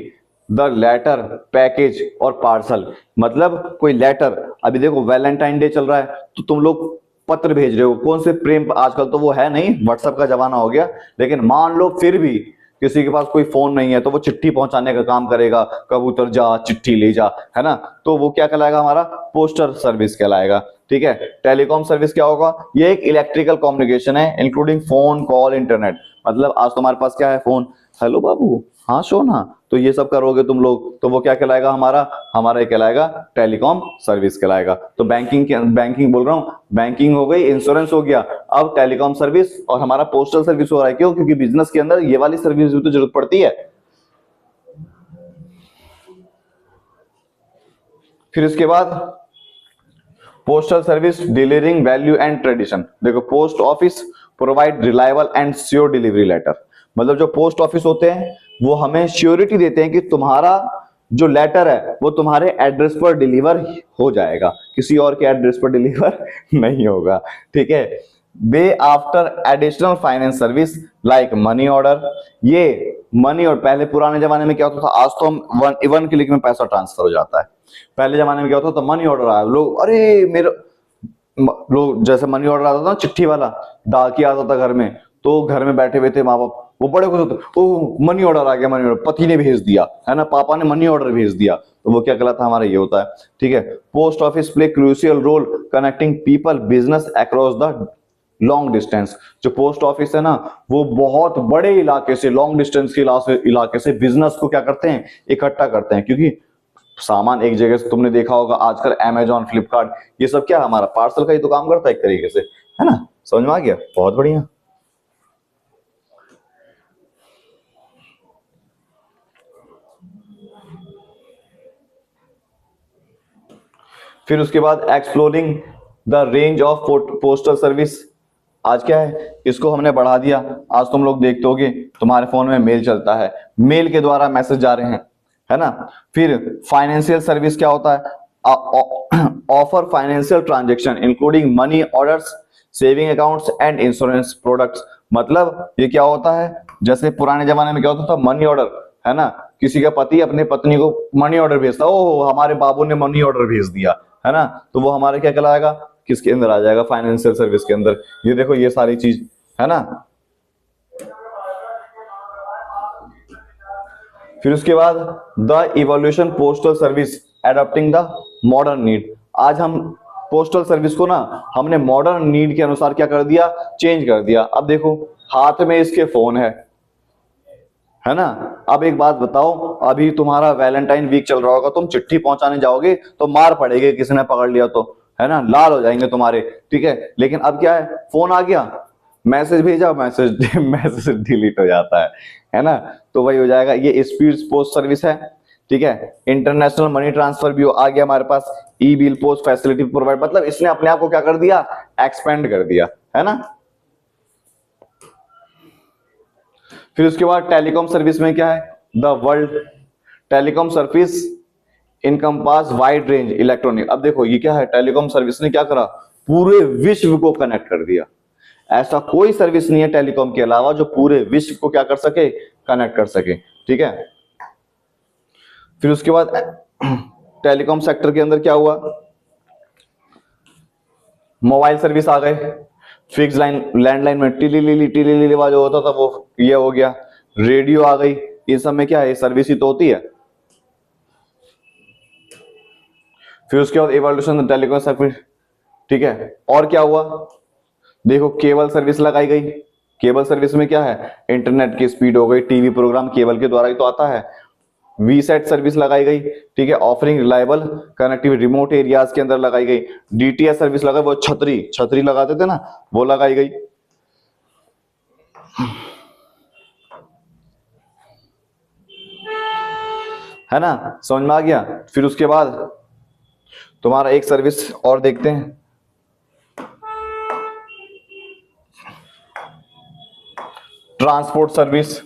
the letter, package और पार्सल। मतलब कोई लेटर, अभी देखो वैलेंटाइन डे चल रहा है तो तुम लोग पत्र भेज रहे हो, कौन से प्रेम, आजकल तो वो है नहीं, व्हाट्सएप का जमाना हो गया, लेकिन मान लो फिर भी किसी के पास कोई फोन नहीं है तो वो चिट्ठी पहुंचाने का काम करेगा, कबूतर जा चिट्ठी ले जा, है ना, तो वो क्या कहलाएगा, हमारा पोस्टल सर्विस कहलाएगा। ठीक है, टेलीकॉम सर्विस क्या होगा, ये एक इलेक्ट्रिकल कम्युनिकेशन है इंक्लूडिंग फोन कॉल इंटरनेट। मतलब आज तुम्हारे पास क्या है, फोन, हेलो बाबू हाँ शो ना, तो ये सब करोगे तुम लोग तो वो क्या कहलाएगा, हमारा ये कहलाएगा टेलीकॉम सर्विस कहलाएगा। तो बैंकिंग बोल रहा हूँ, बैंकिंग हो गई, इंश्योरेंस हो गया, अब टेलीकॉम सर्विस और हमारा पोस्टल सर्विस हो रहा है। क्यों? क्योंकि बिजनेस के अंदर ये वाली सर्विस भी तो जरूरत पड़ती है। फिर इसके बाद postal service delivering value and tradition. देखो, post office provide reliable and sure delivery letter. मतलब जो पोस्ट ऑफिस होते हैं वो हमें श्योरिटी देते हैं कि तुम्हारा जो लेटर है वो तुम्हारे एड्रेस पर डिलीवर हो जाएगा, किसी और के एड्रेस पर डिलीवर नहीं होगा। ठीक है। They offer additional finance service like money order. ये मनी, और पहले पुराने जमाने में क्या होता था, आज तो हम वन क्लिक में पैसा ट्रांसफर हो जाता है। पहले जमाने में क्या होता था, मनी ऑर्डर आया, लोग अरे मेरे लोग जैसे मनी ऑर्डर आता था ना, चिट्ठी वाला डाकिया आता था घर में, तो घर में बैठे हुए थे माँ बाप, वो बड़े खुश होते, ओह मनी ऑर्डर आ गया, मनी ऑर्डर पति ने भेज दिया है ना, पापा ने मनी ऑर्डर भेज दिया, तो वो क्या कहलाता है, हमारा ये होता है। ठीक है। Post office play crucial role connecting people business across the long distance. जो पोस्ट ऑफिस है ना, वो बहुत बड़े इलाके से, लॉन्ग डिस्टेंस के इलाके से बिजनेस को क्या करते हैं, इकट्ठा करते हैं। क्योंकि सामान एक जगह से, तुमने देखा होगा आजकल अमेजॉन, फ्लिपकार्ट, ये सब क्या हमारा पार्सल का ही तो काम करता है एक तरीके से, है ना। समझ में आ गया? बहुत बढ़िया। फिर उसके बाद exploring the range of postal service. आज क्या है, इसको हमने बढ़ा दिया। आज तुम लोग देखते होगे तुम्हारे फोन में मेल चलता है, मेल के द्वारा मैसेज जा रहे हैं, है ना। फिर फाइनेंशियल सर्विस क्या होता है, offer financial transaction including money orders, saving accounts and insurance products. मतलब ये क्या होता है, जैसे पुराने जमाने में क्या होता था, मनी ऑर्डर, है ना, किसी का पति अपने पत्नी को मनी ऑर्डर भेजता, ओ हमारे बाबू ने मनी ऑर्डर भेज दिया, है ना, तो वो हमारे क्या कहलाएगा, किसके अंदर आ जाएगा, फाइनेंशियल सर्विस के अंदर। ये देखो ये सारी चीज, है ना। फिर उसके बाद the evolution postal service adopting the modern need. आज हम पोस्टल सर्विस को ना हमने मॉडर्न नीड के अनुसार क्या कर दिया, चेंज कर दिया। अब देखो हाथ में इसके फोन है ना। अब एक बात बताओ, अभी तुम्हारा वैलेंटाइन वीक चल रहा होगा, तुम चिट्ठी पहुंचाने जाओगे तो मार पड़ेगी, किसी ने पकड़ लिया तो, है ना, लाल हो जाएंगे तुम्हारे। ठीक है। लेकिन अब क्या है, फोन आ गया, मैसेज भेजा, मैसेज डिलीट हो जाता है ना। तो वही हो जाएगा, ये स्पीड पोस्ट सर्विस है। ठीक है। इंटरनेशनल मनी ट्रांसफर भी आ गया हमारे पास, ई बिल पोस्ट फैसिलिटी प्रोवाइड। मतलब इसने अपने आप को क्या कर दिया, एक्सपेंड कर दिया, है ना। फिर उसके बाद टेलीकॉम सर्विस में क्या है, the world telecom service encompass wide range electronic. अब देखो ये क्या है, टेलीकॉम सर्विस ने क्या करा, पूरे विश्व को कनेक्ट कर दिया। ऐसा कोई सर्विस नहीं है टेलीकॉम के अलावा जो पूरे विश्व को क्या कर सके, कनेक्ट कर सके। ठीक है। फिर उसके बाद टेलीकॉम सेक्टर के अंदर क्या हुआ, मोबाइल सर्विस आ गए, फिक्स लाइन, लैंडलाइन में टिली आवाज होता था वो ये हो गया, रेडियो आ गई, इन सब में क्या है, सर्विस ही तो होती है। फिर उसके बाद इवोल्यूशन टेलीकॉम सर्विस। ठीक है। और क्या हुआ, देखो केबल सर्विस लगाई गई। केबल सर्विस में क्या है, इंटरनेट की स्पीड हो गई, टीवी प्रोग्राम केबल के द्वारा ही तो आता है। वीसेट सर्विस लगाई गई। ठीक है। Offering reliable connectivity remote areas के अंदर लगाई गई। डीटीएच सर्विस लगाई, वो छतरी लगाते थे ना, वो लगाई गई। है ना, समझ में आ गया। फिर उसके बाद तुम्हारा एक सर्विस और देखते हैं, ट्रांसपोर्ट सर्विस,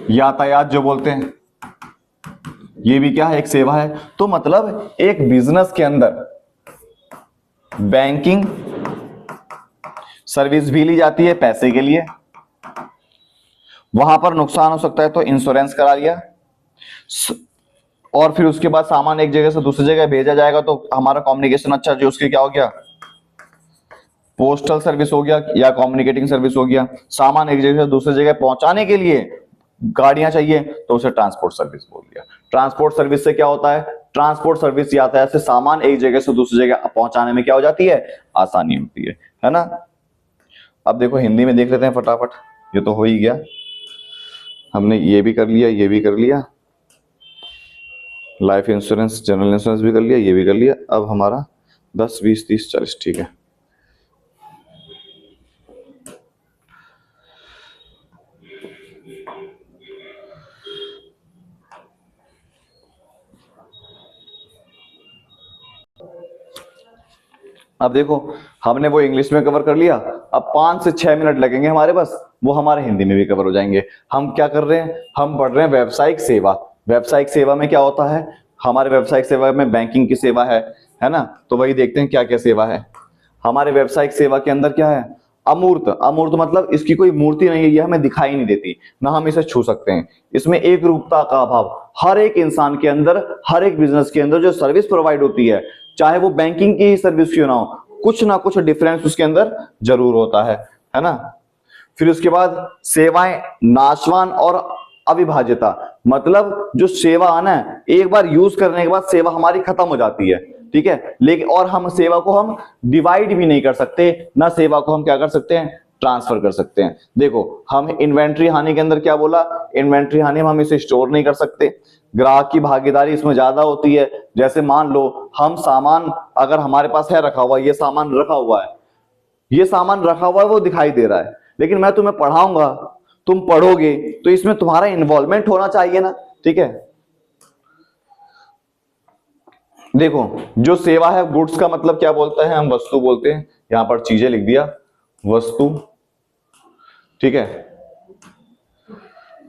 यातायात जो बोलते हैं, ये भी क्या है, एक सेवा है। तो मतलब एक बिजनेस के अंदर बैंकिंग सर्विस भी ली जाती है पैसे के लिए, वहां पर नुकसान हो सकता है तो इंश्योरेंस करा लिया, और फिर उसके बाद सामान एक जगह से दूसरी जगह भेजा जाएगा तो हमारा कम्युनिकेशन अच्छा जो उसके क्या हो गया, पोस्टल सर्विस हो गया या कम्युनिकेटिंग सर्विस हो गया। सामान एक जगह से दूसरी जगह पहुंचाने के लिए गाड़ियां चाहिए तो उसे ट्रांसपोर्ट सर्विस बोल दिया। ट्रांसपोर्ट सर्विस से क्या होता है, ट्रांसपोर्ट सर्विस यातायात से सामान एक जगह से दूसरी जगह पहुंचाने में क्या हो जाती है, आसानी होती है ना। अब देखो हिंदी में देख लेते हैं फटाफट, ये तो हो ही गया, हमने ये भी कर लिया, ये भी कर लिया, लाइफ इंश्योरेंस जनरल इंश्योरेंस भी कर लिया, ये भी कर लिया। अब हमारा 10 20 30 40 ठीक है। अब देखो हमने वो इंग्लिश में कवर कर लिया, अब 5 से 6 मिनट लगेंगे हमारे पास, वो हमारे हिंदी में भी कवर हो जाएंगे। हम क्या कर रहे हैं, हम पढ़ रहे हैं व्यावसायिक सेवा। व्यावसायिक सेवा में क्या होता है, हमारे व्यावसायिक सेवा में बैंकिंग की सेवा है ना, तो वही देखते हैं क्या क्या सेवा है हमारे व्यावसायिक सेवा के अंदर। क्या है, अमूर्त। अमूर्त मतलब इसकी कोई मूर्ति नहीं है, ये हमें दिखाई नहीं देती, ना हम इसे छू सकते हैं। इसमें एक रूपता का अभाव, हर एक इंसान के अंदर, हर एक बिजनेस के अंदर जो सर्विस प्रोवाइड होती है, चाहे वो बैंकिंग की ही सर्विस क्यों ना हो, कुछ ना कुछ डिफरेंस उसके अंदर जरूर होता है ना। फिर उसके बाद सेवाएं नाशवान और अविभाज्यता, मतलब जो सेवा है ना, एक बार यूज करने के बाद सेवा हमारी खत्म हो जाती है, ठीक है, लेकिन और हम सेवा को हम डिवाइड भी नहीं कर सकते, ना सेवा को हम क्या कर सकते हैं, ट्रांसफर कर सकते हैं। देखो हम इन्वेंट्री हानि के अंदर क्या बोला, इन्वेंट्री हानि में हम इसे स्टोर नहीं कर सकते, ग्राहक की भागीदारी इसमें ज्यादा होती है। जैसे मान लो हम सामान अगर हमारे पास है रखा हुआ, ये सामान रखा हुआ है, ये सामान रखा हुआ है, वो दिखाई दे रहा है, लेकिन मैं तुम्हें पढ़ाऊंगा, तुम पढ़ोगे, तो इसमें तुम्हारा इन्वॉल्वमेंट होना चाहिए ना, ठीक है। देखो जो सेवा है, गुड्स का मतलब क्या बोलता है, हम वस्तु बोलते हैं, यहां पर चीजें लिख दिया, वस्तु, ठीक है,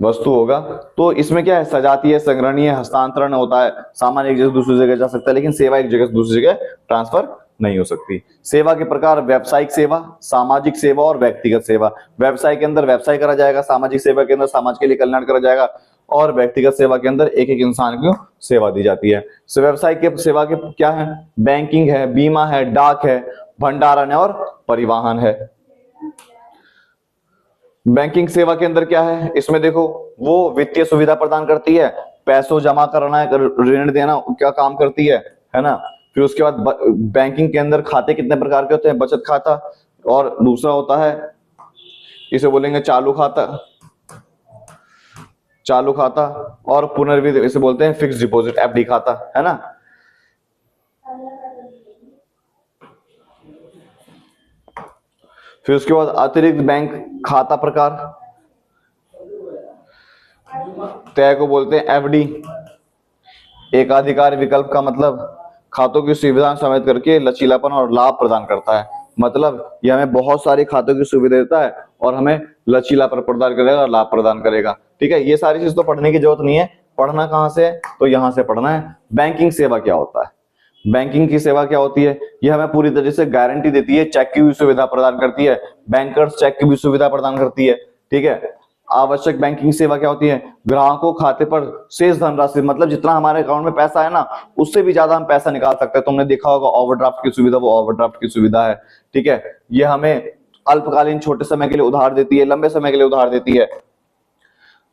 वस्तु होगा। तो इसमें क्या है, सजाती है, संग्रहणीय, हस्तांतरण होता है, सामान एक जगह दूसरी जगह जा सकता है, लेकिन सेवा एक जगह से दूसरी जगह ट्रांसफर नहीं हो सकती। सेवा के प्रकार, व्यावसायिक सेवा, सामाजिक सेवा और व्यक्तिगत सेवा। व्यवसाय के अंदर व्यवसाय करा जाएगा, सामाजिक सेवा के अंदर समाज के लिए कल्याण करा जाएगा, और व्यक्तिगत सेवा के अंदर एक एक इंसान को सेवा दी जाती है। व्यवसाय के सेवा के क्या है, बैंकिंग है, बीमा है, डाक है, भंडारण है और परिवहन है। बैंकिंग सेवा के अंदर क्या है, इसमें देखो वो वित्तीय सुविधा प्रदान करती है, पैसों जमा करना है, ऋण देना, क्या काम करती है ना। फिर उसके बाद बैंकिंग के अंदर खाते कितने प्रकार के होते हैं, बचत खाता, और दूसरा होता है, इसे बोलेंगे चालू खाता, चालू खाता, और पुनर्विधि, इसे बोलते हैं फिक्स डिपॉजिट, एफडी खाता, है ना। फिर उसके बाद अतिरिक्त बैंक खाता प्रकार, तय को बोलते हैं एफडी। एकाधिकार विकल्प का मतलब खातों की सुविधा समेत करके लचीलापन और लाभ प्रदान करता है, मतलब ये हमें बहुत सारी खातों की सुविधा देता है और हमें लचीलापन प्रदान करेगा और लाभ प्रदान करेगा, ठीक है। ये सारी चीज तो पढ़ने की जरूरत नहीं है, पढ़ना कहां से है, तो यहां से पढ़ना है। बैंकिंग सेवा क्या होता है, बैंकिंग की सेवा क्या होती है, ये हमें पूरी तरह से गारंटी देती है, चेक की भी सुविधा प्रदान करती है, बैंकर्स चेक की भी सुविधा प्रदान करती है, ठीक है। आवश्यक बैंकिंग सेवा क्या होती है, ग्राहकों खाते पर शेष धनराशि, मतलब जितना हमारे अकाउंट में पैसा है ना, उससे भी ज्यादा हम पैसा निकाल सकते हैं। तुमने देखा होगा ओवरड्राफ्ट की सुविधा, वो ओवरड्राफ्ट की सुविधा है, ठीक है। ये हमें अल्पकालीन छोटे समय के लिए उधार देती है, लंबे समय के लिए उधार देती है।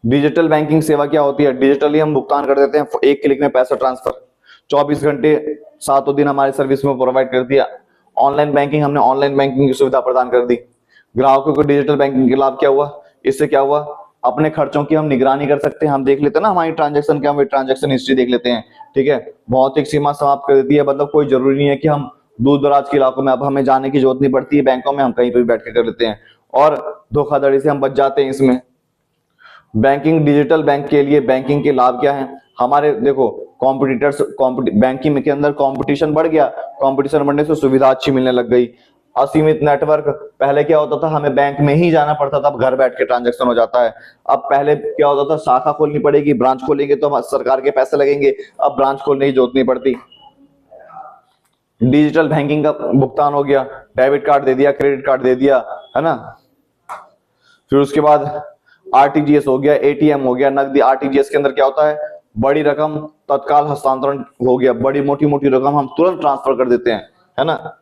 डिजिटल बैंकिंग सेवा क्या होती है, डिजिटली हम भुगतान कर देते हैं, एक क्लिक में पैसा ट्रांसफर, 24 घंटे 7 दिन हमारी सर्विस में प्रोवाइड करती है। ऑनलाइन बैंकिंग, हमने ऑनलाइन बैंकिंग की सुविधा प्रदान कर दी। ग्राहकों को डिजिटल बैंकिंग के लाभ क्या हुआ, इससे क्या हुआ, अपने खर्चों की हम निगरानी कर सकते हैं, हम देख लेते हैं ना हमारी ट्रांजैक्शन क्या, हम ट्रांजैक्शन हिस्ट्री देख लेते हैं, ठीक है। भौतिक सीमा समाप्त कर देती है, मतलब कोई जरूरी नहीं है कि हम दूर दराज के इलाकों में अब हमें जाने की जरूरत नहीं पड़ती है, बैंकों में हम कहीं पर भी बैठ के कर लेते हैं, और धोखाधड़ी से हम बच जाते हैं इसमें। बैंकिंग, डिजिटल बैंक के लिए बैंकिंग के लाभ क्या है, हमारे देखो कॉम्पिटिटर्स, बैंकिंग के अंदर कंपटीशन बढ़ गया, कंपटीशन बढ़ने से सुविधा अच्छी मिलने लग गई। असीमित नेटवर्क, पहले क्या होता था, हमें बैंक में ही जाना पड़ता था, अब घर बैठ के ट्रांजैक्शन हो जाता है। अब पहले क्या होता था, शाखा खोलनी पड़ेगी, ब्रांच खोलेंगे तो सरकार के पैसे लगेंगे, अब ब्रांच खोलने की जरूरत नहीं पड़ती। डिजिटल बैंकिंग का भुगतान हो गया, डेबिट कार्ड दे दिया, क्रेडिट कार्ड दे दिया, है ना। फिर उसके बाद आरटीजीएस हो गया, एटीएम हो गया, नकदी। आरटीजीएस के अंदर क्या होता है, बड़ी रकम तत्काल हस्तांतरण हो गया, बड़ी मोटी मोटी रकम हम तुरंत ट्रांसफर कर देते हैं, है ना।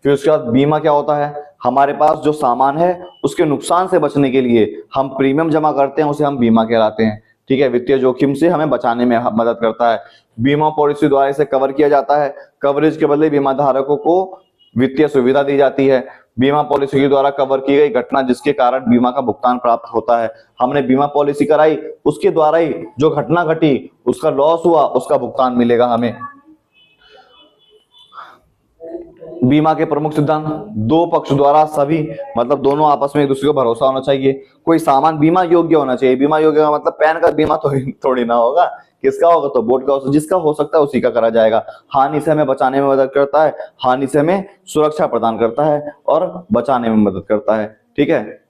फिर उसके बाद बीमा क्या होता है, हमारे पास जो सामान है उसके नुकसान से बचने के लिए हम प्रीमियम जमा करते हैं, उसे हम बीमा कहलाते हैं, ठीक है। वित्तीय जोखिम से हमें बचाने में मदद करता है। बीमा पॉलिसी द्वारा इसे कवर किया जाता है, कवरेज के बदले बीमा धारकों को वित्तीय सुविधा दी जाती है। बीमा पॉलिसी के द्वारा कवर की गई घटना जिसके कारण बीमा का भुगतान प्राप्त होता है। हमने बीमा पॉलिसी कराई, उसके द्वारा ही जो घटना घटी, उसका लॉस हुआ, उसका भुगतान मिलेगा हमें। बीमा के प्रमुख सिद्धांत, दो पक्ष द्वारा सभी मतलब दोनों आपस में एक दूसरे को भरोसा होना चाहिए। कोई सामान बीमा योग्य होना चाहिए। बीमा योग्य का मतलब पैन का बीमा तो थोड़ी ना होगा, किसका होगा तो बोर्ड का, जिसका हो सकता है उसी का करा जाएगा। हानि से हमें बचाने में मदद करता है, हानि से हमें सुरक्षा प्रदान करता है और बचाने में मदद करता है। ठीक है,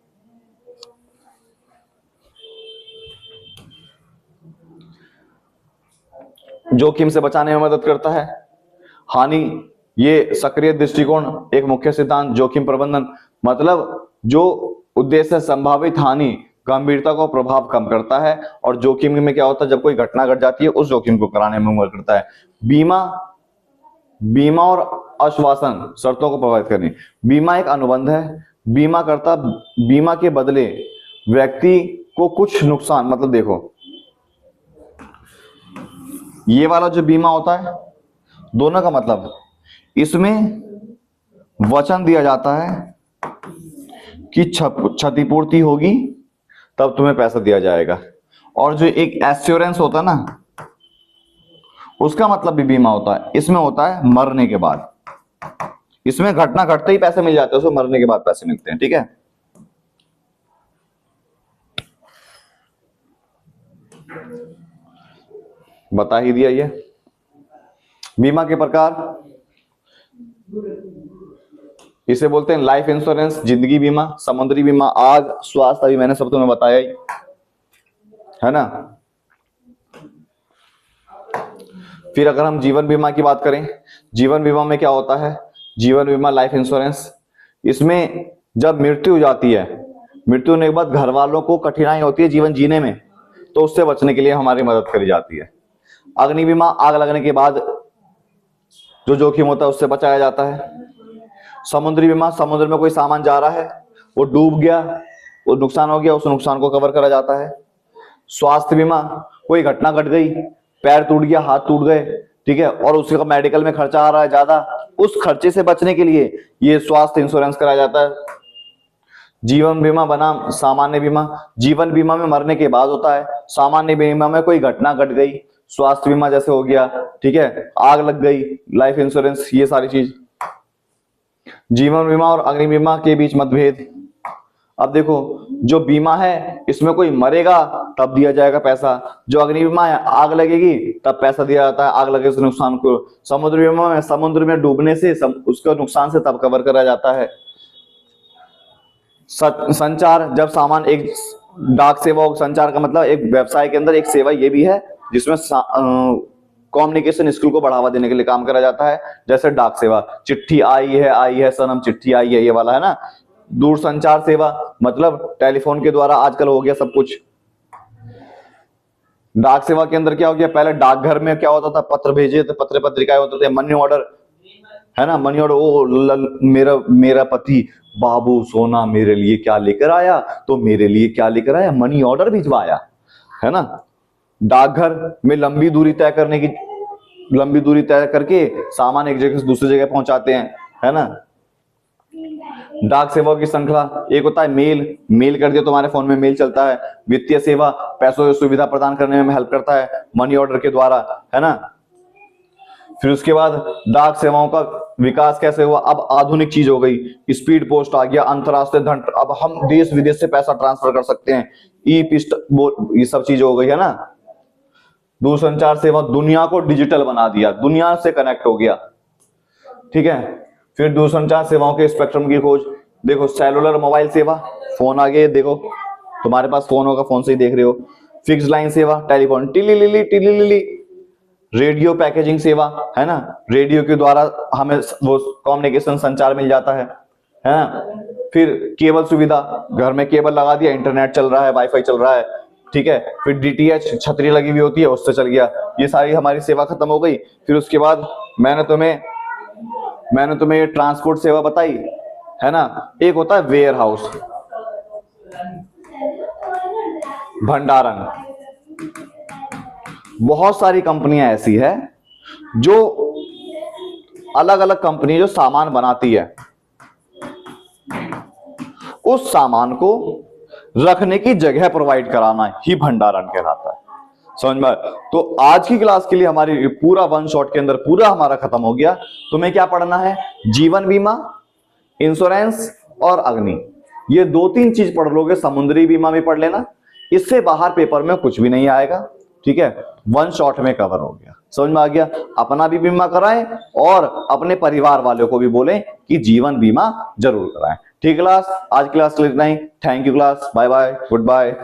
जोखिम से बचाने में मदद करता है। हानि, ये सक्रिय दृष्टिकोण एक मुख्य सिद्धांत। जोखिम प्रबंधन मतलब जो उद्देश्य संभावित हानि गंभीरता को प्रभाव कम करता है, और जोखिम में क्या होता है, जब कोई घटना घट जाती है उस जोखिम को कराने में मदद करता है। बीमा और आश्वासन शर्तों को प्रभावित करनी। बीमा एक अनुबंध है। बीमा करता बीमा के बदले व्यक्ति को कुछ नुकसान, मतलब देखो ये वाला जो बीमा होता है, दोनों का मतलब इसमें वचन दिया जाता है कि क्षतिपूर्ति होगी तब तुम्हें पैसा दिया जाएगा, और जो एक एश्योरेंस होता है ना, उसका मतलब भी बीमा होता है। इसमें होता है मरने के बाद, इसमें घटना घटते ही पैसे मिल जाते हैं, उसमें मरने के बाद पैसे मिलते हैं। ठीक है, बता ही दिया ये। बीमा के प्रकार, इसे बोलते हैं लाइफ इंश्योरेंस, जिंदगी बीमा, समुद्री बीमा, आग, स्वास्थ्य, अभी मैंने सब तुम्हें बताया ही है ना। फिर अगर हम जीवन बीमा की बात करें, जीवन बीमा में क्या होता है, जीवन बीमा लाइफ इंश्योरेंस, इसमें जब मृत्यु हो जाती है, मृत्यु होने के बाद घर वालों को कठिनाई होती है जीवन जीने में, तो उससे बचने के लिए हमारी मदद करी जाती है। अग्नि बीमा, आग लगने के बाद जो जोखिम होता है उससे बचाया जाता है। समुद्री बीमा, समुद्र में कोई सामान जा रहा है, वो डूब गया, वो नुकसान हो गया, उस नुकसान को कवर करा जाता है। स्वास्थ्य बीमा, कोई घटना घट गई, पैर टूट गया, हाथ टूट गए, ठीक है, और उसका मेडिकल में खर्चा आ रहा है ज्यादा, उस खर्चे से बचने के लिए ये स्वास्थ्य इंश्योरेंस कराया जाता है। जीवन बीमा बनाम सामान्य बीमा, जीवन बीमा में मरने के बाद होता है, सामान्य बीमा में कोई घटना घट गई, स्वास्थ्य बीमा जैसे हो गया, ठीक है, आग लग गई, लाइफ इंश्योरेंस, ये सारी चीज। जीवन बीमा और अग्नि बीमा के बीच मतभेद, अब देखो जो बीमा है इसमें कोई मरेगा तब दिया जाएगा पैसा, जो अग्नि बीमा है आग लगेगी तब पैसा दिया जाता है, आग लगे से नुकसान को। समुद्र बीमा में समुद्र में डूबने से उसका नुकसान से तब कवर करा जाता है। संचार, जब सामान एक डाक सेवा, संचार का मतलब एक व्यवसाय के अंदर एक सेवा ये भी है जिसमें कम्युनिकेशन स्किल को बढ़ावा देने के लिए काम करा जाता है, जैसे डाक सेवा, चिट्ठी आई है सनम, चिट्ठी आई है, ये वाला है ना। दूरसंचार सेवा मतलब टेलीफोन के द्वारा आजकल हो गया सब कुछ। डाक सेवा के अंदर क्या हो गया, पहले डाकघर में क्या होता था, पत्र भेजे थे, पत्र पत्रिकाएं होते थे, मनी ऑर्डर है ना, मनी ऑर्डर, ओ मेरा पति बाबू सोना मेरे लिए क्या लेकर आया, तो मेरे लिए क्या लेकर आया, मनी ऑर्डर भिजवाया, है ना। डाकघर में लंबी दूरी तय करके सामान एक जगह से दूसरी जगह पहुंचाते हैं, है ना। डाक सेवा की श्रृंखला, एक होता है मेल कर दिया तुम्हारे फोन में मेल चलता है। वित्तीय सेवा, पैसों की सुविधा प्रदान करने में हेल्प करता है मनी ऑर्डर के द्वारा, है ना। फिर उसके बाद डाक सेवाओं का विकास कैसे हुआ, अब आधुनिक चीज हो गई, स्पीड पोस्ट आ गया, अंतरराष्ट्रीय धन, अब हम देश विदेश से पैसा ट्रांसफर कर सकते हैं, ई पिस्ट, ये सब चीज हो गई, है ना। दूरसंचार सेवा, दुनिया को डिजिटल बना दिया, दुनिया से कनेक्ट हो गया, ठीक है। फिर दूरसंचार सेवाओं के स्पेक्ट्रम की खोज, देखो सेलुलर मोबाइल सेवा, फोन आ गए, देखो तुम्हारे पास फोन होगा, फोन से ही देख रहे हो। फिक्स लाइन सेवा, टेलीफोन टिली, रेडियो पैकेजिंग सेवा, है ना, रेडियो के द्वारा हमें वो कम्युनिकेशन संचार मिल जाता है ना। फिर केबल सुविधा, घर में केबल लगा दिया, इंटरनेट चल रहा है, वाईफाई चल रहा है, ठीक है। फिर डीटीएच, छतरी लगी हुई होती है, उससे चल गया, ये सारी हमारी सेवा खत्म हो गई। फिर उसके बाद मैंने तुम्हें ये ट्रांसपोर्ट सेवा बताई, है ना। एक होता है वेयर हाउस, भंडारण। बहुत सारी कंपनियां ऐसी है जो अलग अलग कंपनी जो सामान बनाती है, उस सामान को रखने की जगह प्रोवाइड कराना ही भंडारण कहलाता है। समझ में? तो आज की क्लास के लिए हमारी पूरा वन शॉट के अंदर पूरा हमारा खत्म हो गया। तुम्हें क्या पढ़ना है? जीवन बीमा, इंश्योरेंस और अग्नि, ये 2-3 चीज पढ़ लोगे। समुद्री बीमा भी पढ़ लेना, इससे बाहर पेपर में कुछ भी नहीं आएगा। ठीक है, वन शॉट में कवर हो गया। समझ में आ गया? अपना भी बीमा कराएं और अपने परिवार वालों को भी बोलें कि जीवन बीमा जरूर कराएं। ठीक क्लास, आज क्लास के लिए इतना ही। Thank you class, bye bye, good bye.